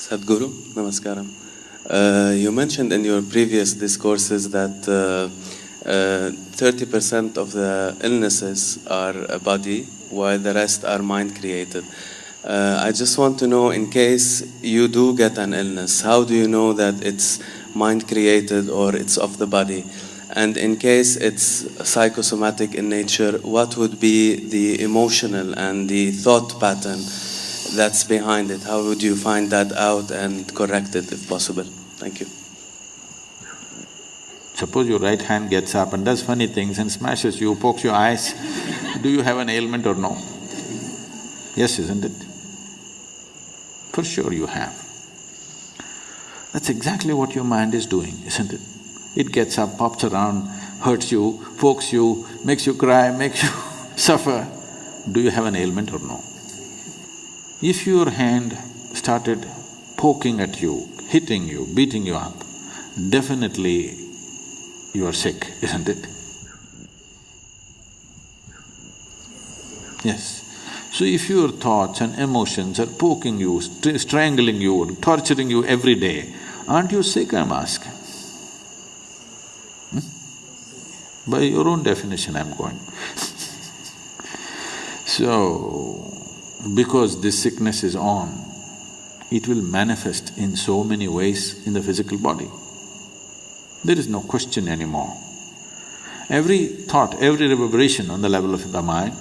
Saddguru, Namaskaram. You mentioned in your previous discourses that 30% of the illnesses are body, while the rest are mind-created. I just want to know, in case you do get an illness, how do you know that it's mind-created or it's of the body? And in case it's psychosomatic in nature, what would be the emotional and the thought pattern that's behind it? How would you find that out and correct it if possible? Thank you. Suppose your right hand gets up and does funny things and smashes you, pokes your eyes, do you have an ailment or no? Yes, isn't it? For sure you have. That's exactly what your mind is doing, isn't it? It gets up, pops around, hurts you, pokes you, makes you cry, makes you suffer. Do you have an ailment or no? If your hand started poking at you, hitting you, beating you up, definitely you are sick, isn't it? Yes. So if your thoughts and emotions are poking you, strangling you, torturing you every day, aren't you sick, I'm asking? By your own definition I'm going. So, because this sickness is on, it will manifest in so many ways in the physical body. There is no question anymore. Every thought, every reverberation on the level of the mind,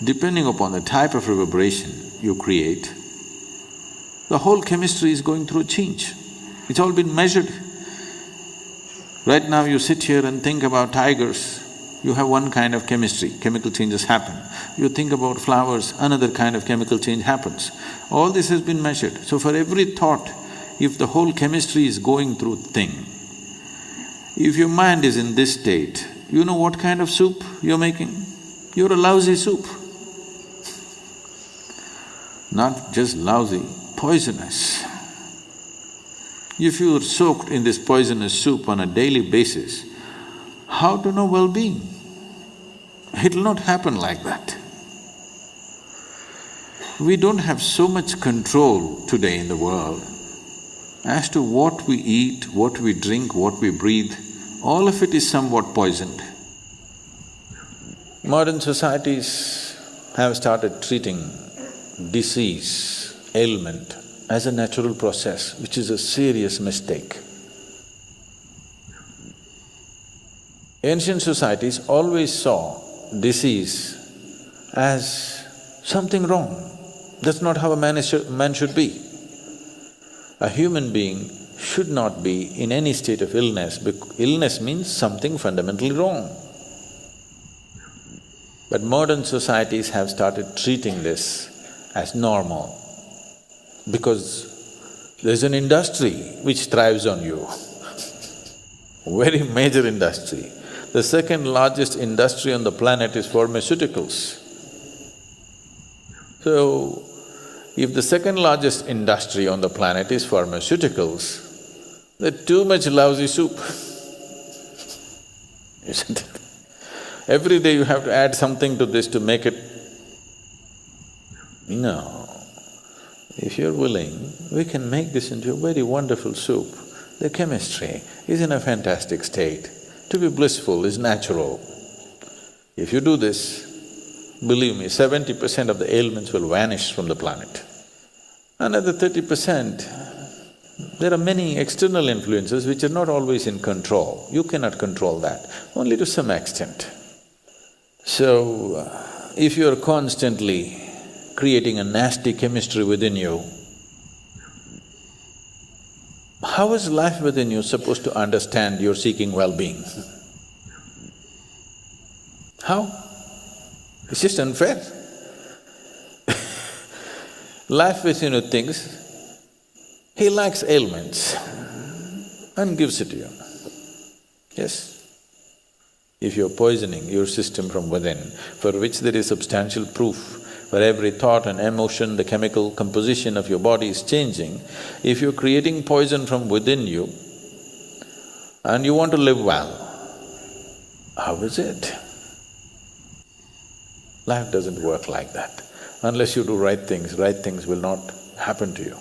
depending upon the type of reverberation you create, the whole chemistry is going through a change. It's all been measured. Right now you sit here and think about tigers, you have one kind of chemistry, chemical changes happen. You think about flowers, another kind of chemical change happens. All this has been measured. So for every thought, if the whole chemistry is going through thing, if your mind is in this state, you know what kind of soup you're making? You're a lousy soup. Not just lousy, poisonous. If you're soaked in this poisonous soup on a daily basis, how to know well-being? It'll not happen like that. We don't have so much control today in the world as to what we eat, what we drink, what we breathe. All of it is somewhat poisoned. Modern societies have started treating disease, ailment as a natural process, which is a serious mistake. Ancient societies always saw disease as something wrong. That's not how a man should be. A human being should not be in any state of illness, because illness means something fundamentally wrong. But modern societies have started treating this as normal, because there's an industry which thrives on you, very major industry. The second largest industry on the planet is pharmaceuticals. So, if the second largest industry on the planet is pharmaceuticals, that's too much lousy soup, isn't it? Every day you have to add something to this to make it… No. If you're willing, we can make this into a very wonderful soup. The chemistry is in a fantastic state. To be blissful is natural. If you do this, believe me, 70% of the ailments will vanish from the planet. Another 30%, there are many external influences which are not always in control. You cannot control that, only to some extent. So, if you're constantly creating a nasty chemistry within you, how is life within you supposed to understand you're seeking well-being? How? It's just unfair. Life within you thinks, he likes ailments and gives it to you. Yes? If you're poisoning your system from within, for which there is substantial proof, for every thought and emotion, the chemical composition of your body is changing, if you're creating poison from within you and you want to live well, how is it? Life doesn't work like that. Unless you do right things will not happen to you.